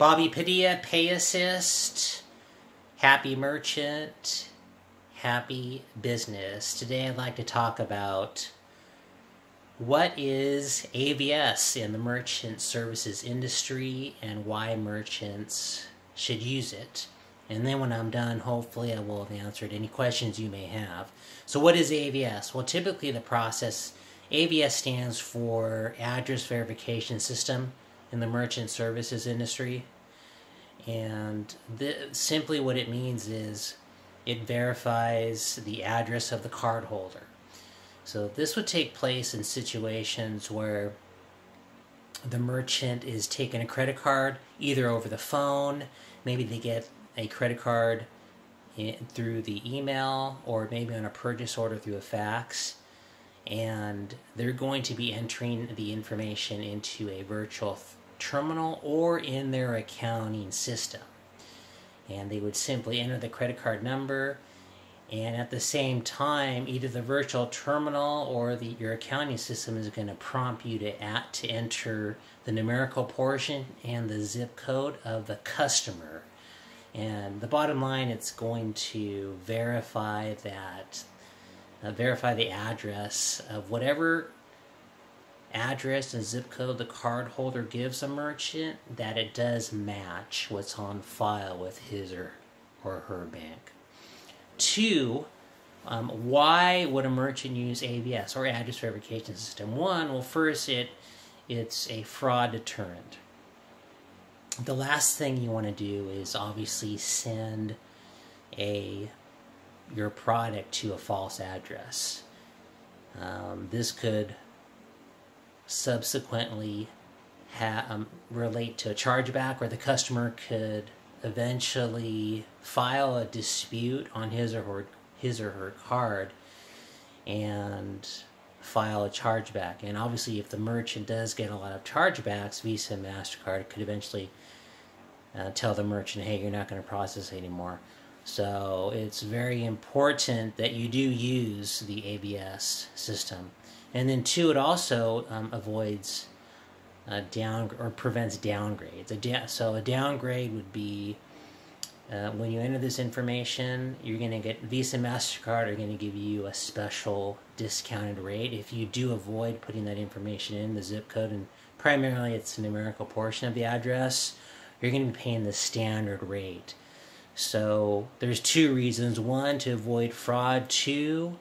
Bobby Padilla, Pay Assist, Happy Merchant, Happy Business. Today I'd like to talk about what is AVS in the merchant services industry and why merchants should use it. And then when I'm done, hopefully I will have answered any questions you may have. So what is AVS? Well, typically the process, AVS stands for Address Verification System in the merchant services industry. And simply what it means is it verifies the address of the cardholder. So this would take place in situations where the merchant is taking a credit card either over the phone, maybe they get a credit card through the email, or maybe on a purchase order through a fax, and they're going to be entering the information into a virtual terminal or in their accounting system. And they would simply enter the credit card number, and at the same time either the virtual terminal or your accounting system is going to prompt you to enter the numerical portion and the zip code of the customer. And the bottom line, it's going to verify that verify the address of whatever address and zip code the card holder gives a merchant, that it does match what's on file with his or her bank. Two, why would a merchant use AVS or Address Verification System? One, well, first, it's a fraud deterrent. The last thing you want to do is obviously send your product to a false address. This could subsequently relate to a chargeback, where the customer could eventually file a dispute on his or her card and file a chargeback. And obviously if the merchant does get a lot of chargebacks, Visa and MasterCard could eventually tell the merchant, hey, you're not going to process anymore. So it's very important that you do use the AVS system. And then two, it also avoids prevents downgrades. So a downgrade would be when you enter this information, you're going to get Visa and MasterCard are going to give you a special discounted rate if you do avoid putting that information in, the zip code, and primarily it's the numerical portion of the address. You're going to be paying the standard rate. So there's two reasons: one, to avoid fraud; two,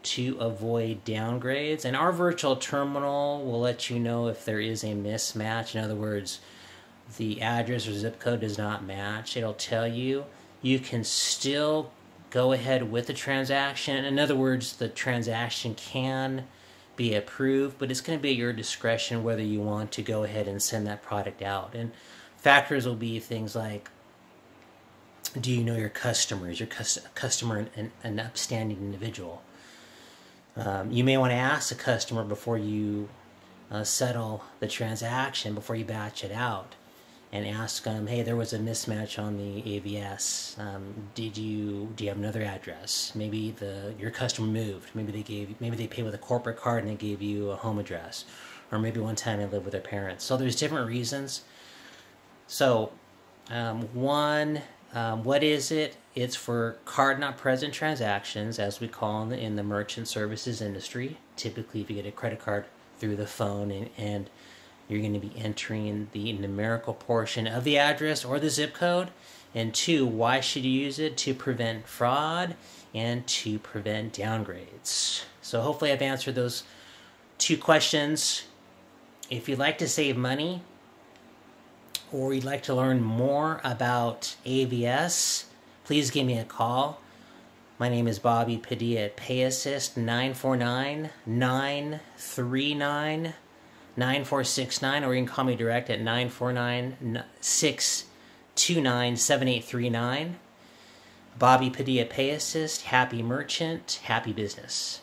to avoid downgrades. And our virtual terminal will let you know if there is a mismatch. In other words, the address or zip code does not match. It'll tell you. You can still go ahead with the transaction. In other words, the transaction can be approved, but it's going to be at your discretion whether you want to go ahead and send that product out. And factors will be things like, do you know your customer? Is your customer an upstanding individual? You may want to ask the customer before you settle the transaction, before you batch it out, and ask them, hey, there was a mismatch on the AVS. Do you have another address? Maybe your customer moved. Maybe they paid with a corporate card and they gave you a home address, or maybe one time they lived with their parents. So there's different reasons. So one, what is it? It's for card not present transactions, as we call them in the merchant services industry. Typically, if you get a credit card through the phone and you're going to be entering the numerical portion of the address or the zip code. And two, why should you use it? To prevent fraud and to prevent downgrades. So hopefully I've answered those two questions. If you'd like to save money, or you'd like to learn more about AVS, please give me a call. My name is Bobby Padilla at Pay Assist, 949-939-9469, or you can call me direct at 949-629-7839. Bobby Padilla, Pay Assist, Happy Merchant, Happy Business.